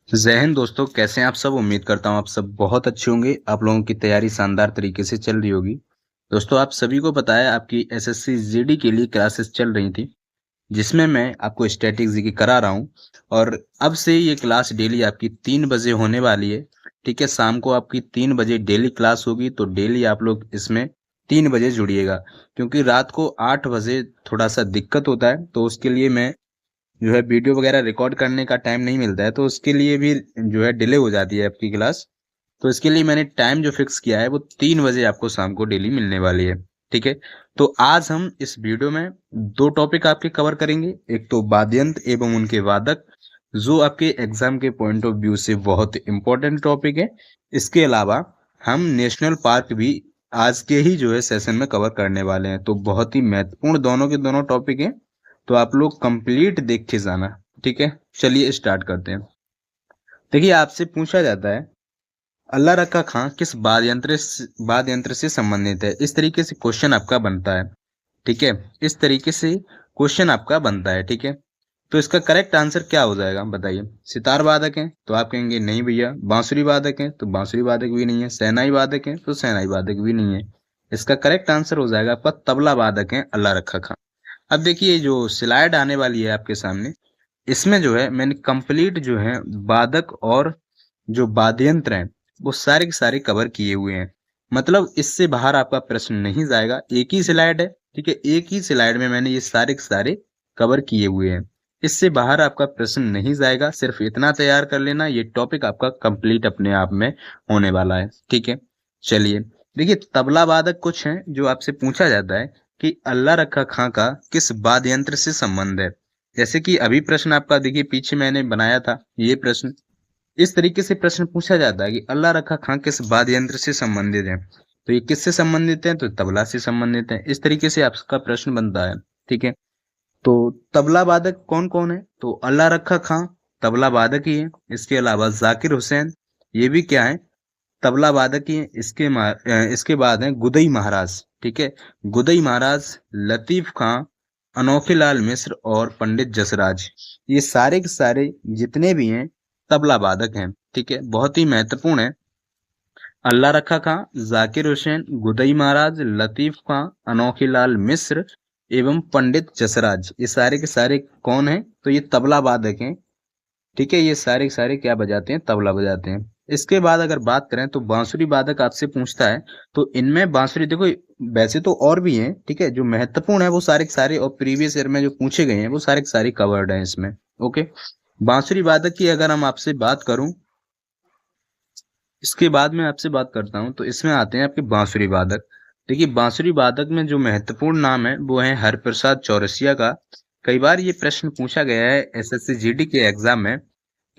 जय हिंद दोस्तों, कैसे हैं आप सब। उम्मीद करता हूं आप सब बहुत अच्छे होंगे। आप लोगों की तैयारी शानदार तरीके से चल रही होगी। दोस्तों, आप सभी को पता है आपकी एसएससी जीडी के लिए क्लासेस चल रही थी, जिसमें मैं आपको स्टैटिक जीके करा रहा हूं। और अब से ये क्लास डेली आपकी 3 बजे होने वाली है। ठीक है, शाम को आपकी 3 बजे डेली क्लास होगी, तो डेली आप लोग इसमें 3 बजे जुड़िएगा। क्योंकि रात को 8 बजे थोड़ा सा दिक्कत होता है, तो उसके लिए मैं जो है वीडियो वगैरह रिकॉर्ड करने का टाइम नहीं मिलता है, तो उसके लिए भी जो है डिले हो जाती है आपकी क्लास। तो इसके लिए मैंने टाइम जो फिक्स किया है वो 3 बजे आपको शाम को डेली मिलने वाली है। ठीक है, तो आज हम इस वीडियो में दो टॉपिक आपके कवर करेंगे। एक तो वाद्ययंत्र एवं उनके वादक, जो आपके एग्जाम के पॉइंट ऑफ व्यू से बहुत इंपॉर्टेंट टॉपिक है। इसके अलावा हम नेशनल पार्क भी आज के ही जो है सेशन में कवर करने वाले हैं, तो बहुत ही महत्वपूर्ण दोनों के दोनों टॉपिक हैं। तो आप लोग कंप्लीट देख के जाना। ठीक है, चलिए स्टार्ट करते हैं। देखिए, आपसे पूछा जाता है अल्लाह रखा खां किस वाद्य यंत्र से संबंधित है। इस तरीके से क्वेश्चन आपका बनता है। ठीक है, इस तरीके से क्वेश्चन आपका बनता है। ठीक है, तो इसका करेक्ट आंसर क्या हो जाएगा बताइए। सितार वादक है तो आप कहेंगे नहीं भैया। बांसुरी वादक है तो बांसुरी वादक भी नहीं है। शहनाई वादक है तो शहनाई वादक भी नहीं है। इसका करेक्ट आंसर हो जाएगा आपका तबला वादक है अल्लाह रखा खां। अब देखिए, जो स्लाइड आने वाली है आपके सामने, इसमें जो है मैंने कंप्लीट जो है वादक और जो वाद्य यंत्र हैं वो सारे के सारे कवर किए हुए हैं। मतलब इससे बाहर आपका प्रश्न नहीं जाएगा। एक ही स्लाइड है, ठीक है, एक ही स्लाइड में मैंने ये सारे के सारे कवर किए हुए हैं। इससे बाहर आपका प्रश्न नहीं जाएगा। सिर्फ इतना तैयार कर लेना, ये टॉपिक आपका कंप्लीट अपने आप में होने वाला है। ठीक है, चलिए देखिए, तबला वादक कुछ हैं जो आपसे पूछा जाता है कि अल्लाह रखा खां का किस वाद्य यंत्र से संबंध है। जैसे कि अभी प्रश्न आपका देखिए, पीछे मैंने बनाया था ये प्रश्न। इस तरीके से प्रश्न पूछा जाता है कि अल्लाह रखा खां किस वाद्य यंत्र से संबंधित है। तो ये किससे संबंधित है, तो तबला से संबंधित है। इस तरीके से आपका प्रश्न बनता है। ठीक है, तो तबला वादक कौन कौन है, तो अल्लाह रखा खां तबला वादक ही है। इसके अलावा जाकिर हुसैन, ये भी क्या है, तबला वादक ही है। इसके बाद है गुदई महाराज। ठीक है, गुदई महाराज, लतीफ खां, अनोखे लाल मिश्र और पंडित जसराज, ये सारे के सारे जितने भी हैं तबला वादक हैं। ठीक है, बहुत ही महत्वपूर्ण है। अल्लाह रखा खां, जाकिर हुसैन, गुदई महाराज, लतीफ खां, अनोखे लाल मिश्र एवं पंडित जसराज, ये सारे के सारे कौन है, तो ये तबला वादक हैं। ठीक है, ये सारे के सारे क्या बजाते हैं, तबला बजाते हैं। इसके बाद अगर बात करें तो बांसुरी वादक आपसे पूछता है, तो इनमें बांसुरी देखो, वैसे तो और भी हैं, ठीक है, जो महत्वपूर्ण है वो सारे के सारे और प्रीवियस ईयर में जो पूछे गए हैं वो सारे के सारे कवर्ड हैं इसमें। ओके, बांसुरी वादक की अगर हम आपसे बात करूं, इसके बाद मैं आपसे बात करता हूं, तो इसमें आते हैं आपके बांसुरी वादक। देखिए, बांसुरी वादक में जो महत्वपूर्ण नाम है वो है हरप्रसाद चौरसिया का। कई बार ये प्रश्न पूछा गया है एसएससी जीडी के एग्जाम में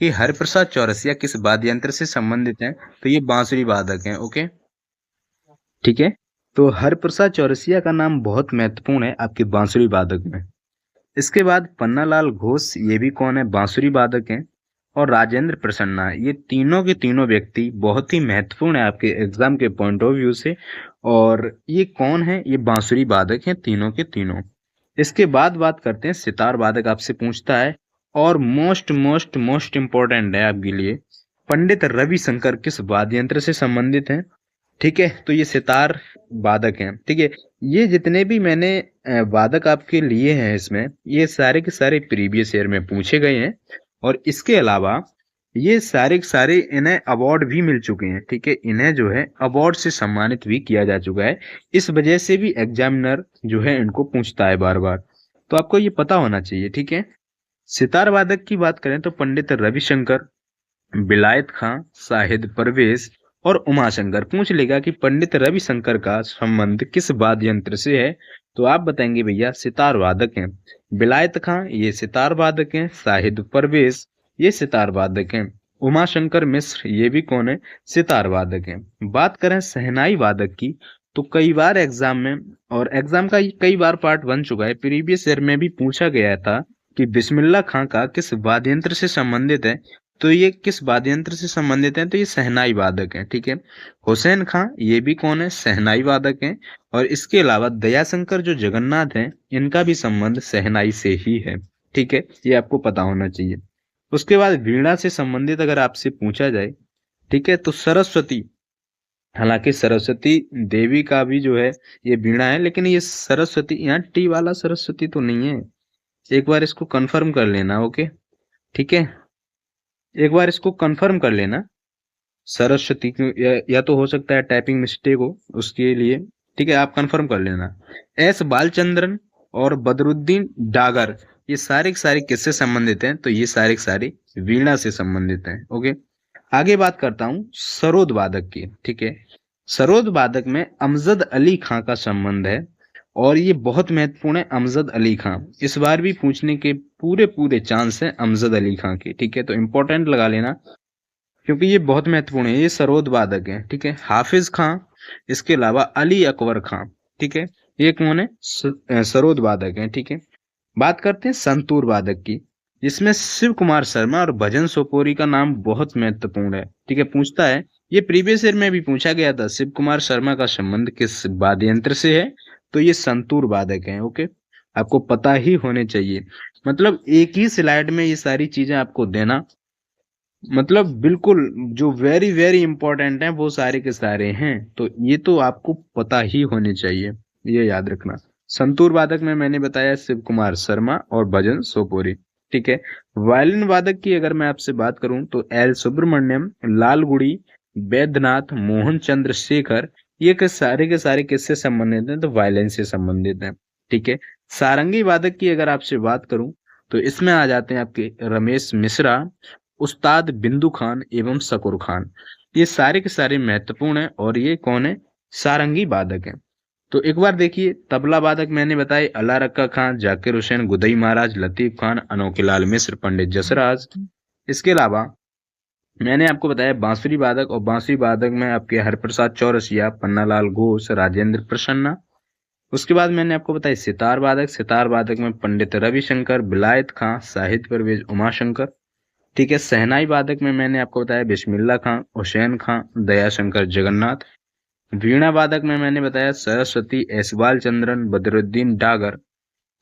कि हरप्रसाद चौरसिया किस वाद्य यंत्र से संबंधित हैं, तो ये बांसुरी वादक हैं। ओके, ठीक है, तो हरप्रसाद चौरसिया का नाम बहुत महत्वपूर्ण है आपके बांसुरी वादक में। इसके बाद पन्नालाल घोष, ये भी कौन है, बांसुरी वादक हैं। और राजेंद्र प्रसन्ना, ये तीनों के तीनों व्यक्ति बहुत ही महत्वपूर्ण है आपके एग्जाम के पॉइंट ऑफ व्यू से। और ये कौन है, ये बांसुरी वादक हैं तीनों के तीनों। इसके बाद बात करते हैं सितार वादक आपसे पूछता है, और मोस्ट मोस्ट मोस्ट इम्पोर्टेंट है आपके लिए, पंडित रविशंकर किस वाद्य यंत्र से संबंधित हैं। ठीक है, तो ये सितार वादक हैं। ठीक है, ये जितने भी मैंने वादक आपके लिए हैं इसमें, ये सारे के सारे प्रीवियस ईयर में पूछे गए हैं। और इसके अलावा ये सारे के सारे इन्हें अवार्ड भी मिल चुके हैं। ठीक है, इन्हें जो है अवार्ड से सम्मानित भी किया जा चुका है। इस वजह से भी एग्जामिनर जो है इनको पूछता है बार बार, तो आपको ये पता होना चाहिए। ठीक है, सितार वादक की बात करें तो पंडित रविशंकर, बिलायत खां, शाहिद परवेज और उमाशंकर। पूछ लेगा कि पंडित रविशंकर का संबंध किस वाद्य यंत्र से है, तो आप बताएंगे भैया सितार वादक हैं। बिलायत खां, ये सितार वादक हैं। शाहिद परवेज, ये सितार वादक हैं। उमाशंकर मिश्र, ये भी कौन है, सितार वादक हैं। बात करें शहनाई वादक की, तो कई बार एग्जाम में, और एग्जाम का कई बार पार्ट बन चुका है, प्रीवियस ईयर में भी पूछा गया था कि बिस्मिल्लाह खां का किस वाद्य यंत्र से संबंधित है। तो ये किस वाद्य यंत्र से संबंधित हैं, तो ये शहनाई वादक हैं। ठीक है, हुसैन खां, ये भी कौन है, शहनाई वादक हैं। और इसके अलावा दयाशंकर जो जगन्नाथ हैं, इनका भी संबंध शहनाई से ही है। ठीक है, ये आपको पता होना चाहिए। उसके बाद वीणा से संबंधित अगर आपसे पूछा जाए, ठीक है, तो सरस्वती, हालांकि सरस्वती देवी का भी जो है ये वीणा है, लेकिन ये सरस्वती यहाँ टी वाला सरस्वती तो नहीं है। एक बार इसको कंफर्म कर लेना। ओके, ठीक है, एक बार इसको कंफर्म कर लेना। सरस्वती या तो हो सकता है टाइपिंग मिस्टेक हो उसके लिए, ठीक है, आप कंफर्म कर लेना। एस बालचंद्रन और बदरुद्दीन डागर, ये सारे के सारे किससे संबंधित हैं? तो ये सारे के सारे वीणा से संबंधित हैं। ओके, आगे बात करता हूँ सरोद वादक की, ठीक है। सरोद वादक में अमजद अली खां का संबंध है, और ये बहुत महत्वपूर्ण है। अमजद अली खां इस बार भी पूछने के पूरे पूरे चांस हैं अमजद अली खां के, ठीक है, तो इंपॉर्टेंट लगा लेना क्योंकि ये बहुत महत्वपूर्ण है। ये सरोद वादक है, ठीक है। हाफिज खां, इसके अलावा अली अकबर खां, ठीक है, ये कौन है? सरोद वादक है, ठीक है। बात करते हैं संतूर वादक की, जिसमें शिव कुमार शर्मा और भजन सोपोरी का नाम बहुत महत्वपूर्ण है, ठीक है, पूछता है। ये प्रीवियस ईयर में भी पूछा गया था, शिव कुमार शर्मा का संबंध किस वाद्य यंत्र से है? तो ये संतूर वादक है। ओके, आपको पता ही होने चाहिए, मतलब एक ही स्लाइड में ये सारी चीजें आपको देना, मतलब बिल्कुल जो वेरी वेरी इंपॉर्टेंट है वो सारे के सारे हैं, तो ये तो आपको पता ही होने चाहिए, ये याद रखना। संतूर वादक में मैंने बताया शिव कुमार शर्मा और भजन सोपोरी, ठीक है। वायलिन वादक की अगर मैं आपसे बात करूं तो एल सुब्रमण्यम, लालगुड़ी, बैद्यनाथ, मोहन चंद्र शेखर, ये के सारे किससे संबंधित हैं? तो वायलिन से संबंधित हैं, ठीक है। सारंगी वादक की अगर आपसे बात करूं तो इसमें आ जाते हैं आपके रमेश मिश्रा, उस्ताद बिंदु खान एवं शकूर खान, ये सारे के सारे महत्वपूर्ण हैं, और ये कौन है? सारंगी वादक हैं। तो एक बार देखिए, तबला वादक मैंने बताए अला रक्का खान, जाकिर हुसैन, गुदई महाराज, लतीफ खान, अनोखीलाल मिश्र, पंडित जसराज। इसके अलावा मैंने आपको बताया बांसुरी वादक, और बांसुरी वादक में आपके हरप्रसाद चौरसिया, पन्नालाल घोष, राजेंद्र प्रसन्ना। उसके बाद मैंने आपको बताया सितार वादक, सितार वादक में पंडित रविशंकर, बिलायत खां, साहित्य परवेज, उमाशंकर, ठीक है। शहनाई वादक में मैंने आपको बताया बिस्मिल्ला खां, हुसैन खां, दयाशंकर जगन्नाथ। वीणा वादक में मैंने बताया सरस्वती, एसबाल चंद्रन, बदरुद्दीन डागर।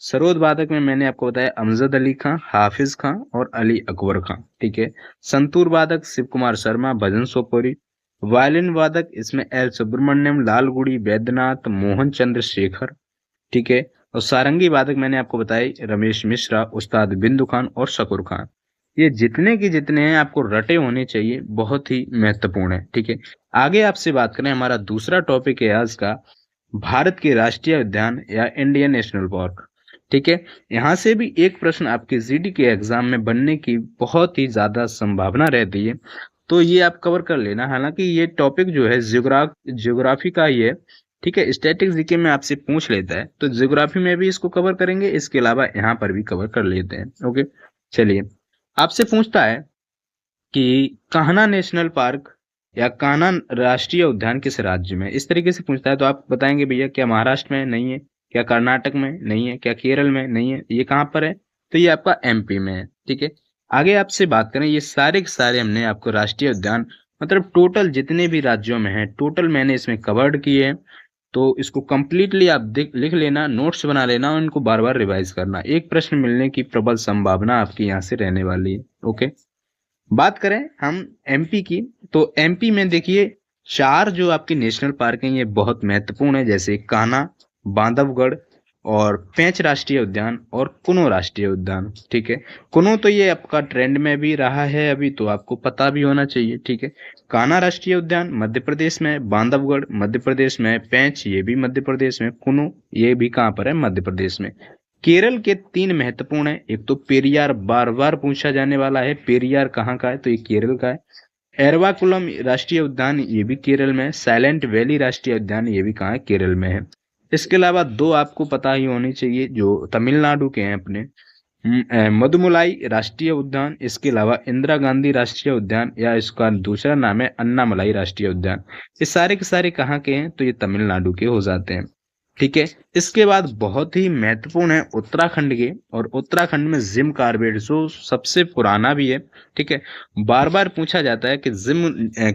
सरोद वादक में मैंने आपको बताया अमजद अली खां, हाफिज खां और अली अकबर खां, ठीक है। संतूर वादक शिव कुमार शर्मा, भजन सोपोरी। वायलिन वादक इसमें एल सुब्रमण्यम, लालगुड़ी, बैद्यनाथ, मोहन चंद्र शेखर, ठीक है। और सारंगी वादक मैंने आपको बताई रमेश मिश्रा, उस्ताद बिंदु खान और शकूर खान। ये जितने की जितने हैं आपको रटे होने चाहिए, बहुत ही महत्वपूर्ण है, ठीक है। आगे आपसे बात करें, हमारा दूसरा टॉपिक है आज का भारत के राष्ट्रीय उद्यान या इंडियन नेशनल पार्क, ठीक है। यहाँ से भी एक प्रश्न आपके जीडी के एग्जाम में बनने की बहुत ही ज्यादा संभावना रहती है, तो ये आप कवर कर लेना। हालांकि ये टॉपिक जो है ज्योग्राफी का ही है, ठीक है। स्टैटिक जीके में आपसे पूछ लेता है, तो ज्योग्राफी में भी इसको कवर करेंगे, इसके अलावा यहाँ पर भी कवर कर लेते हैं। ओके, चलिए, आपसे पूछता है कि कान्हा नेशनल पार्क या कान्हा राष्ट्रीय उद्यान किस राज्य में? इस तरीके से पूछता है, तो आप बताएंगे भैया क्या महाराष्ट्र में नहीं है, क्या कर्नाटक में नहीं है, क्या केरल में नहीं है, ये कहाँ पर है? तो ये आपका एमपी में है, ठीक है। आगे आपसे बात करें, ये सारे के सारे हमने आपको राष्ट्रीय उद्यान, मतलब टोटल जितने भी राज्यों में है, टोटल मैंने इसमें कवर्ड किए हैं, तो इसको कंप्लीटली आप लिख लेना, नोट्स बना लेना और इनको बार बार रिवाइज करना। एक प्रश्न मिलने की प्रबल संभावना आपकी यहाँ से रहने वाली है। ओके, बात करें हम एमपी की, तो एमपी में देखिए 4 जो आपके नेशनल पार्क हैं ये बहुत महत्वपूर्ण है, जैसे कान्हा, बांधवगढ़ और पेंच राष्ट्रीय उद्यान और कुनो राष्ट्रीय उद्यान, ठीक है। कुनो तो ये आपका ट्रेंड में भी रहा है अभी, तो आपको पता भी होना चाहिए, ठीक है। कान्हा राष्ट्रीय उद्यान मध्य प्रदेश में, बांधवगढ़ मध्य प्रदेश में, पेंच ये भी मध्य प्रदेश में, कुनो ये भी कहाँ पर है? मध्य प्रदेश में। केरल के 3 महत्वपूर्ण है, एक तो पेरियार, बार बार पूछा जाने वाला है, पेरियार कहाँ का है? तो ये केरल का है। एरवाकुलम राष्ट्रीय उद्यान ये भी केरल में है। साइलेंट वैली राष्ट्रीय उद्यान ये भी कहाँ है? केरल में है। इसके अलावा 2 आपको पता ही होनी चाहिए जो तमिलनाडु के हैं अपने, मधुमलाई राष्ट्रीय उद्यान, इसके अलावा इंदिरा गांधी राष्ट्रीय उद्यान या इसका दूसरा नाम है अन्नामलाई राष्ट्रीय उद्यान। ये सारे के सारे कहाँ के हैं? तो ये तमिलनाडु के हो जाते हैं, ठीक है। इसके बाद बहुत ही महत्वपूर्ण है उत्तराखंड के, और उत्तराखंड में जिम कार्बेट जो सबसे पुराना भी है, ठीक है। बार बार पूछा जाता है कि जिम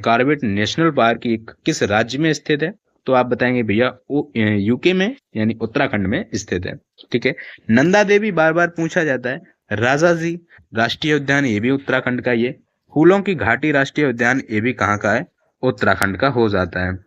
कार्बेट नेशनल पार्क किस राज्य में स्थित है? तो आप बताएंगे भैया वो यूके में यानी उत्तराखंड में स्थित है, ठीक है। नंदा देवी बार बार पूछा जाता है, राजाजी राष्ट्रीय उद्यान ये भी उत्तराखंड का ही है। फूलों की घाटी राष्ट्रीय उद्यान ये भी कहाँ का है? उत्तराखंड का हो जाता है।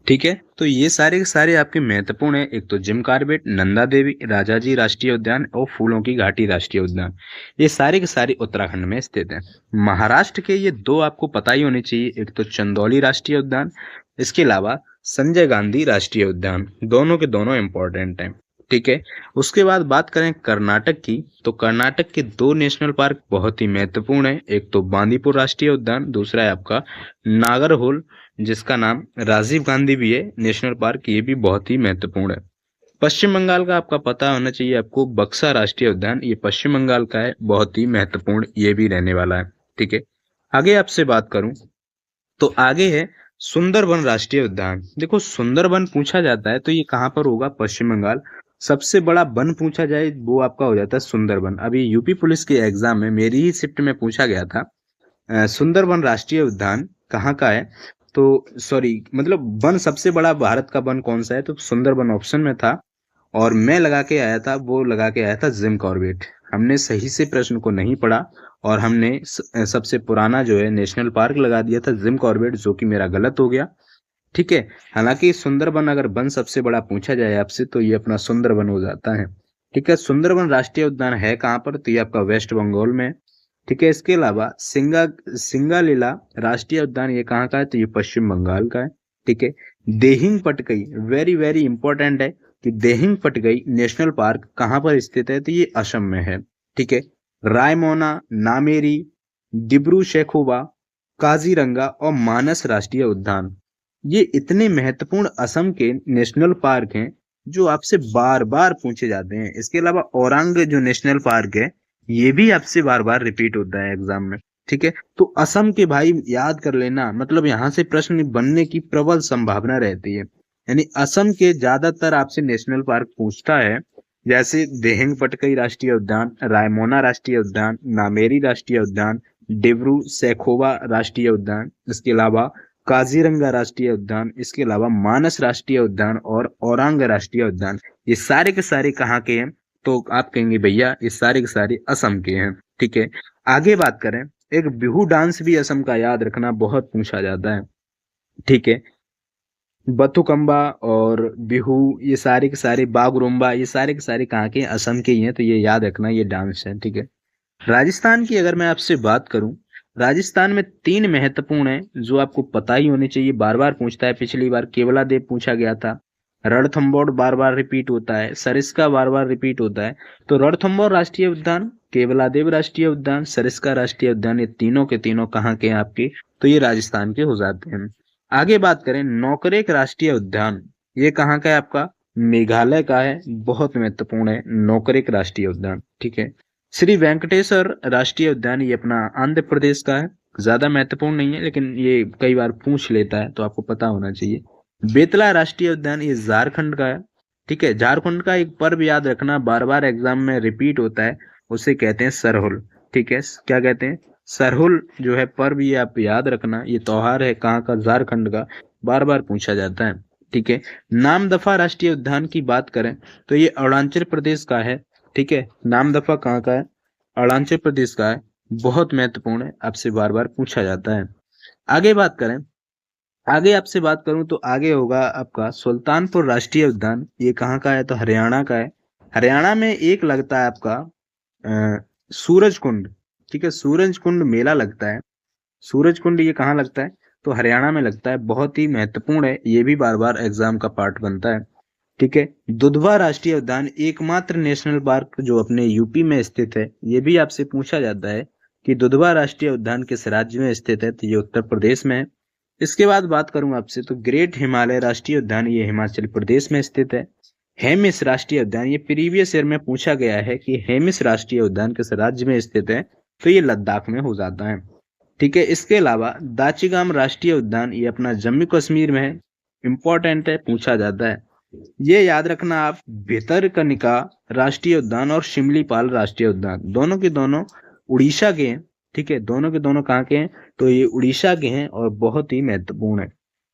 ठीक है, तो ये सारे के सारे आपके महत्वपूर्ण है। एक तो जिम कॉर्बेट, नंदा देवी, राजाजी राष्ट्रीय उद्यान और फूलों की घाटी राष्ट्रीय उद्यान, ये सारे के सारे उत्तराखंड में स्थित हैं। महाराष्ट्र के ये दो आपको पता ही होने चाहिए, एक तो चंदौली राष्ट्रीय उद्यान, इसके अलावा संजय गांधी राष्ट्रीय उद्यान, दोनों के दोनों इंपॉर्टेंट हैं। ठीक है, उसके बाद बात करें कर्नाटक की, तो कर्नाटक के दो नेशनल पार्क बहुत ही महत्वपूर्ण है। एक तो बांदीपुर राष्ट्रीय उद्यान, दूसरा है आपका नागरहोल, जिसका नाम राजीव गांधी भी है नेशनल पार्क, ये भी बहुत ही महत्वपूर्ण है। पश्चिम बंगाल का आपका पता होना चाहिए आपको, बक्सा राष्ट्रीय उद्यान, ये पश्चिम बंगाल का है, बहुत ही महत्वपूर्ण ये भी रहने वाला है। ठीक है, आगे आपसे बात करूं तो आगे है सुंदरबन राष्ट्रीय उद्यान। देखो, सुंदरबन पूछा जाता है तो ये कहाँ पर होगा? पश्चिम बंगाल। सबसे बड़ा वन पूछा जाए वो आपका हो जाता है सुंदरबन। अभी यूपी पुलिस के एग्जाम में मेरी ही शिफ्ट में पूछा गया था, सुंदरबन राष्ट्रीय उद्यान कहाँ का है, तो सॉरी मतलब वन सबसे बड़ा भारत का वन कौन सा है, तो सुंदरबन ऑप्शन में था और मैं लगा के आया था, वो लगा के आया था जिम कॉर्बेट। हमने सही से प्रश्न को नहीं पढ़ा और हमने सबसे पुराना जो है नेशनल पार्क लगा दिया था जिम कॉर्बेट, जो कि मेरा गलत हो गया। ठीक है, हालांकि सुंदरबन अगर वन सबसे बड़ा पूछा जाए आपसे तो ये अपना सुंदरबन हो जाता है। ठीक है, सुंदरबन राष्ट्रीय उद्यान है कहाँ पर? तो ये आपका वेस्ट बंगाल में है। ठीक है, इसके अलावा सिंगालीला राष्ट्रीय उद्यान ये कहाँ का है? तो ये पश्चिम बंगाल का है। ठीक है, Dehing Patkai very very important है कि देहिंग पटकई नेशनल पार्क कहाँ पर स्थित है? तो ये असम में है। ठीक है, रायमोना, नामेरी, डिब्रू सैखोवा, काजीरंगा और मानस राष्ट्रीय उद्यान, ये इतने महत्वपूर्ण असम के नेशनल पार्क हैं जो आपसे बार बार पूछे जाते हैं। इसके अलावा औरांग जो नेशनल पार्क है ये भी आपसे बार बार रिपीट होता है एग्जाम में। ठीक है, तो असम के भाई याद कर लेना, मतलब यहाँ से प्रश्न बनने की प्रबल संभावना रहती है। यानी असम के ज्यादातर आपसे नेशनल पार्क पूछता है, जैसे देहिंग पटकई राष्ट्रीय उद्यान, रायमोना राष्ट्रीय उद्यान, नामेरी राष्ट्रीय उद्यान, डिब्रू सैखोवा राष्ट्रीय उद्यान, इसके अलावा काजीरंगा राष्ट्रीय उद्यान, इसके अलावा मानस राष्ट्रीय उद्यान और औरांग राष्ट्रीय उद्यान, ये सारे के सारे कहाँ के हैं? तो आप कहेंगे भैया ये सारे के सारे असम के हैं। ठीक है, आगे बात करें, एक बिहू डांस भी असम का याद रखना बहुत पूछा जाता है। ठीक है, बथुकम्बा और बिहू ये सारे के सारे, बागरुम्बा ये सारे के सारे कहाँ के हैं? असम के ही हैं, तो ये याद रखना ये डांस है। ठीक है, राजस्थान की अगर मैं आपसे बात करूं, राजस्थान में तीन महत्वपूर्ण है जो आपको पता ही होने चाहिए, बार बार पूछता है। पिछली बार केवलादेव पूछा गया था, रणथंबोर बार बार रिपीट होता है, सरिस्का बार बार रिपीट होता है। तो रणथंबोर राष्ट्रीय उद्यान, केवलादेव राष्ट्रीय उद्यान, सरिस्का राष्ट्रीय उद्यान, ये तीनों के तीनों कहाँ के हैं आपके? तो ये राजस्थान के हो जाते हैं। आगे बात करें, नौकरेक राष्ट्रीय उद्यान, ये कहाँ का है आपका? मेघालय का है, बहुत महत्वपूर्ण है नौकरेक राष्ट्रीय उद्यान। ठीक है, श्री वेंकटेश्वर राष्ट्रीय उद्यान ये अपना आंध्र प्रदेश का है, ज्यादा महत्वपूर्ण नहीं है लेकिन ये कई बार पूछ लेता है तो आपको पता होना चाहिए। बेतला राष्ट्रीय उद्यान ये झारखंड का है। ठीक है, झारखंड का एक पर्व याद रखना, बार बार एग्जाम में रिपीट होता है, उसे कहते हैं सरहुल। ठीक है, क्या कहते हैं? सरहुल जो है पर्व, ये आप याद रखना, ये त्योहार है कहाँ का? झारखंड का, बार बार पूछा जाता है। ठीक है, नामदफा राष्ट्रीय उद्यान की बात करें तो ये अरुणाचल प्रदेश का है। ठीक है, नामदफा कहाँ का है? अरुणाचल प्रदेश का है, बहुत महत्वपूर्ण है, आपसे बार बार पूछा जाता है। आगे बात करें, आगे आपसे बात करूं तो आगे होगा आपका सुल्तानपुर राष्ट्रीय उद्यान, ये कहाँ का है? तो हरियाणा का है। हरियाणा में एक लगता है आपका सूरज कुंड। ठीक है, सूरज कुंड मेला लगता है, सूरज कुंड ये कहाँ लगता है? तो हरियाणा में लगता है, बहुत ही महत्वपूर्ण है, ये भी बार बार एग्जाम का पार्ट बनता है। ठीक है, दुधवा राष्ट्रीय उद्यान एकमात्र नेशनल पार्क जो अपने यूपी में स्थित है, ये भी आपसे पूछा जाता है कि दुधवा राष्ट्रीय उद्यान किस राज्य में स्थित है? तो ये उत्तर प्रदेश में है। इसके बाद बात करूं आपसे तो ग्रेट हिमालय राष्ट्रीय उद्यान ये हिमाचल प्रदेश में स्थित है। हेमिस राष्ट्रीय उद्यान, ये प्रीवियस ईयर में पूछा गया है कि हेमिस राष्ट्रीय उद्यान किस राज्य में स्थित है? तो ये लद्दाख में हो जाता है। ठीक है, इसके अलावा दाचिगाम राष्ट्रीय उद्यान ये अपना जम्मू कश्मीर में है, इंपॉर्टेंट है, पूछा जाता है। ये याद रखना आप, भितरकनिका राष्ट्रीय उद्यान और शिमलीपाल राष्ट्रीय उद्यान, दोनों के दोनों उड़ीसा के हैं। ठीक है, दोनों के दोनों कहाँ के हैं? तो ये उड़ीसा के हैं और बहुत ही महत्वपूर्ण है।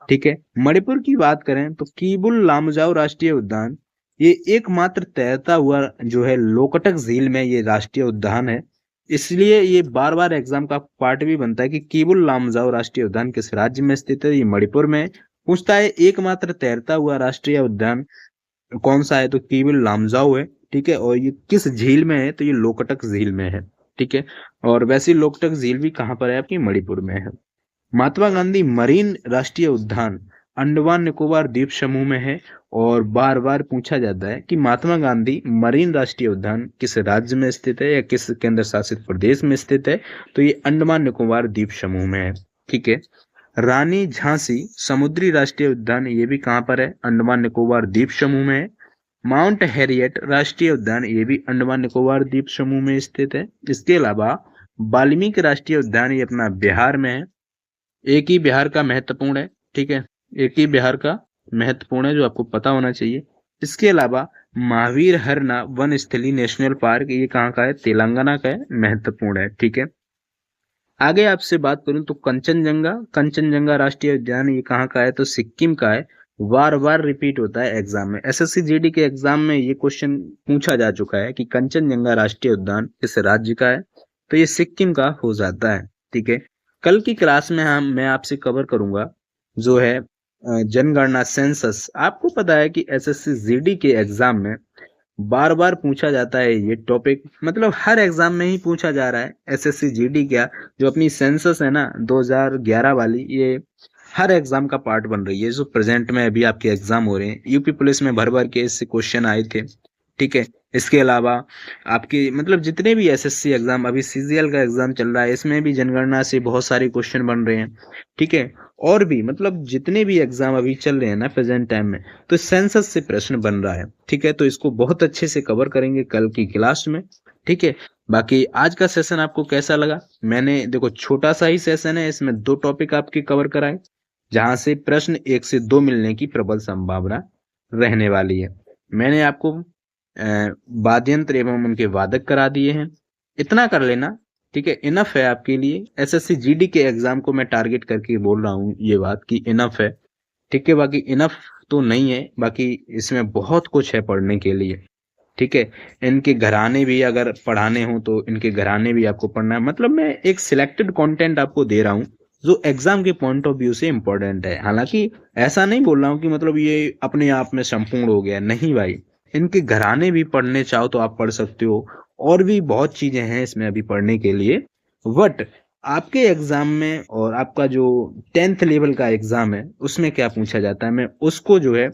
ठीक है, मणिपुर की बात करें तो कीबुल लामजाओ राष्ट्रीय उद्यान, ये एकमात्र तैरता हुआ जो है लोकटक झील में ये राष्ट्रीय उद्यान है। इसलिए ये बार बार एग्जाम का पार्ट भी बनता है कि केबुल लामजाओ राष्ट्रीय उद्यान किस राज्य में स्थित है। ये मणिपुर में है। पूछता है एकमात्र तैरता हुआ राष्ट्रीय उद्यान कौन सा है, तो केवल लामजाओ है। ठीक है, और ये किस झील में है, तो ये लोकटक झील में है। ठीक है, और वैसे लोकटक झील भी कहाँ पर है, आपकी मणिपुर में है। महात्मा गांधी मरीन राष्ट्रीय उद्यान अंडमान निकोबार द्वीप समूह में है। और बार बार पूछा जाता है कि महात्मा गांधी मरीन राष्ट्रीय उद्यान किस राज्य में स्थित है या किस केंद्र शासित प्रदेश में स्थित है, तो ये अंडमान निकोबार द्वीप समूह में है। ठीक है, रानी झांसी समुद्री राष्ट्रीय उद्यान ये भी कहाँ पर है, अंडमान निकोबार द्वीप समूह में है। माउंट हैरियट राष्ट्रीय उद्यान ये भी अंडमान निकोबार द्वीप समूह में स्थित है। इसके अलावा वाल्मीकि राष्ट्रीय उद्यान ये अपना बिहार में है। एक ही बिहार का महत्वपूर्ण है। ठीक है, एक ही बिहार का महत्वपूर्ण है जो आपको पता होना चाहिए। इसके अलावा महावीर हरना वन स्थली नेशनल पार्क ये कहाँ का है, तेलंगाना का है, महत्वपूर्ण है। ठीक है, आगे आपसे बात करूं तो कंचनजंगा राष्ट्रीय उद्यान ये कहाँ का है, तो सिक्किम का है। बार बार रिपीट होता है एग्जाम में, एसएससी जीडी के एग्जाम में ये क्वेश्चन पूछा जा चुका है कि कंचनजंगा राष्ट्रीय उद्यान किस राज्य का है, तो ये सिक्किम का हो जाता है। ठीक है, कल की क्लास में मैं आपसे कवर करूंगा जो है जनगणना सेंसस। आपको पता है कि एसएससी जीडी के एग्जाम में बार बार पूछा जाता है ये टॉपिक, मतलब हर एग्जाम में ही पूछा जा रहा है। एसएससी जीडी क्या जो अपनी सेंसस है ना 2011 वाली, ये हर एग्जाम का पार्ट बन रही है। जो प्रेजेंट में अभी आपके एग्जाम हो रहे हैं, यूपी पुलिस में भर भर के इससे क्वेश्चन आए थे। ठीक है, इसके अलावा आपके मतलब जितने भी एसएससी एग्जाम, अभी सीजीएल का एग्जाम चल रहा है, इसमें भी जनगणना से बहुत सारे क्वेश्चन बन रहे हैं। ठीक है, और भी मतलब जितने भी एग्जाम अभी चल रहे हैं ना प्रेजेंट टाइम में, तो सेंसस से प्रश्न बन रहा है। ठीक है, तो इसको बहुत अच्छे से कवर करेंगे कल की क्लास में। ठीक है, बाकी आज का सेशन आपको कैसा लगा, मैंने देखो छोटा सा ही सेशन है, इसमें 2 टॉपिक आपके कवर कराए, जहां से प्रश्न 1 से 2 मिलने की प्रबल संभावना रहने वाली है। मैंने आपको वाद्य यंत्र एवं उनके वादक करा दिए हैं, इतना कर लेना। ठीक है, इनफ है आपके लिए। एसएससी जीडी के एग्जाम को मैं टारगेट करके बोल रहा हूँ ये बात कि इनफ है। ठीक है, बाकी इनफ तो नहीं है, बाकी इसमें बहुत कुछ है पढ़ने के लिए। ठीक है, इनके घराने भी अगर पढ़ाने हो तो इनके घराने भी आपको पढ़ना है। मतलब मैं एक सिलेक्टेड कंटेंट आपको दे रहा हूँ जो एग्जाम के पॉइंट ऑफ व्यू से इंपॉर्टेंट है। हालांकि ऐसा नहीं बोल रहा हूँ कि मतलब ये अपने आप में संपूर्ण हो गया, नहीं भाई। इनके घराने भी पढ़ने चाहो तो आप पढ़ सकते हो, और भी बहुत चीजें हैं इसमें अभी पढ़ने के लिए। बट आपके एग्जाम में और आपका जो 10th लेवल का एग्जाम है उसमें क्या पूछा जाता है, मैं उसको जो है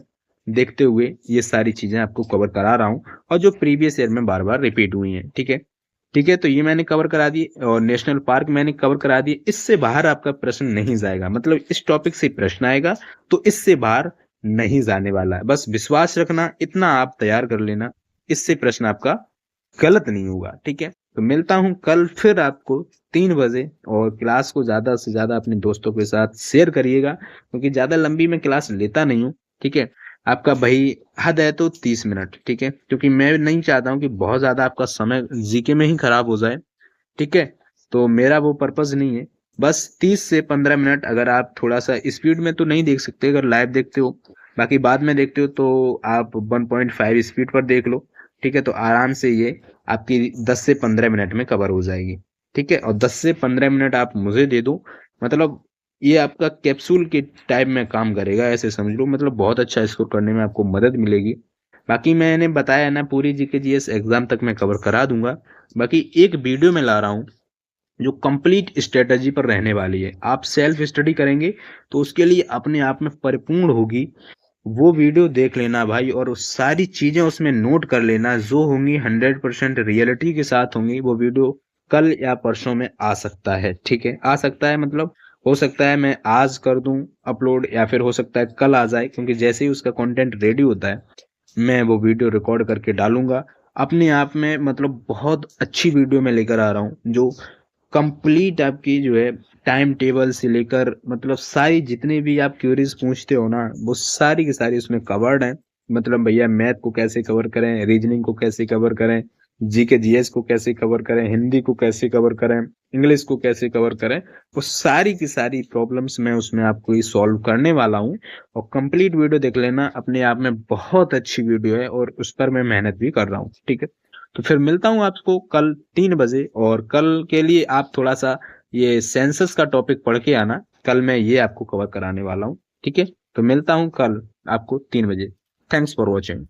देखते हुए ये सारी चीजें आपको कवर करा रहा हूँ, और जो प्रीवियस ईयर में बार बार रिपीट हुई हैं। ठीक है, ठीक है, तो ये मैंने कवर करा दिए, और नेशनल पार्क मैंने कवर करा दिए। इससे बाहर आपका प्रश्न नहीं जाएगा, मतलब इस टॉपिक से प्रश्न आएगा तो इससे बाहर नहीं जाने वाला है। बस विश्वास रखना, इतना आप तैयार कर लेना, इससे प्रश्न आपका गलत नहीं होगा। ठीक है, तो मिलता हूं कल फिर आपको 3 बजे, और क्लास को ज्यादा से ज्यादा अपने दोस्तों के साथ शेयर करिएगा, क्योंकि ज्यादा लंबी मैं क्लास लेता नहीं हूँ। ठीक है, आपका भाई हद है तो 30 मिनट। ठीक है, क्योंकि मैं नहीं चाहता हूँ कि बहुत ज्यादा आपका समय जीके में ही खराब हो जाए। ठीक है, तो मेरा वो पर्पज नहीं है। बस 30 से 15 मिनट, अगर आप थोड़ा सा स्पीड में तो नहीं देख सकते अगर लाइव देखते हो, बाकी बाद में देखते हो तो आप 1.5 स्पीड पर देख लो। ठीक है, तो आराम से ये आपकी 10 से 15 मिनट में कवर हो जाएगी। ठीक है, और 10 से 15 मिनट आप मुझे दे दो, मतलब ये आपका कैप्सूल के टाइप में काम करेगा, ऐसे समझ लो। मतलब बहुत अच्छा स्कोर करने में आपको मदद मिलेगी। बाकी मैंने बताया ना, पूरी जीके जीएस एग्जाम तक मैं कवर करा दूंगा। बाकी एक वीडियो में ला रहा हूँ जो कंप्लीट स्ट्रेटजी पर रहने वाली है। आप सेल्फ स्टडी करेंगे तो उसके लिए अपने आप में परिपूर्ण होगी। वो वीडियो देख लेना भाई, और सारी चीजें उसमें नोट कर लेना, जो होंगी 100% रियलिटी के साथ होंगी। वो वीडियो कल या परसों में आ सकता है। ठीक है, आ सकता है मतलब हो सकता है मैं आज कर दूं अपलोड, या फिर हो सकता है कल आ जाए, क्योंकि जैसे ही उसका कंटेंट रेडी होता है मैं वो वीडियो रिकॉर्ड करके डालूंगा। अपने आप में मतलब बहुत अच्छी वीडियो में लेकर आ रहा हूँ, जो कंप्लीट आपकी जो है टाइम टेबल से लेकर मतलब सारी जितनी भी आप क्यूरीज पूछते हो ना, वो सारी की सारी उसमें कवर्ड है। मतलब भैया मैथ को कैसे कवर करें, रीजनिंग को कैसे कवर करें, जीके जीएस को कैसे कवर करें, हिंदी को कैसे कवर करें, इंग्लिश को कैसे कवर करें, वो सारी की सारी प्रॉब्लम्स मैं उसमें आपको ही सॉल्व करने वाला हूँ। और कंप्लीट वीडियो देख लेना, अपने आप में बहुत अच्छी वीडियो है और उस पर मैं मेहनत भी कर रहा हूँ। ठीक है, तो फिर मिलता हूँ आपको कल 3 बजे। और कल के लिए आप थोड़ा सा ये सेंसस का टॉपिक पढ़ के आना, कल मैं ये आपको कवर कराने वाला हूँ। ठीक है, तो मिलता हूँ कल आपको 3 बजे। Thanks for watching.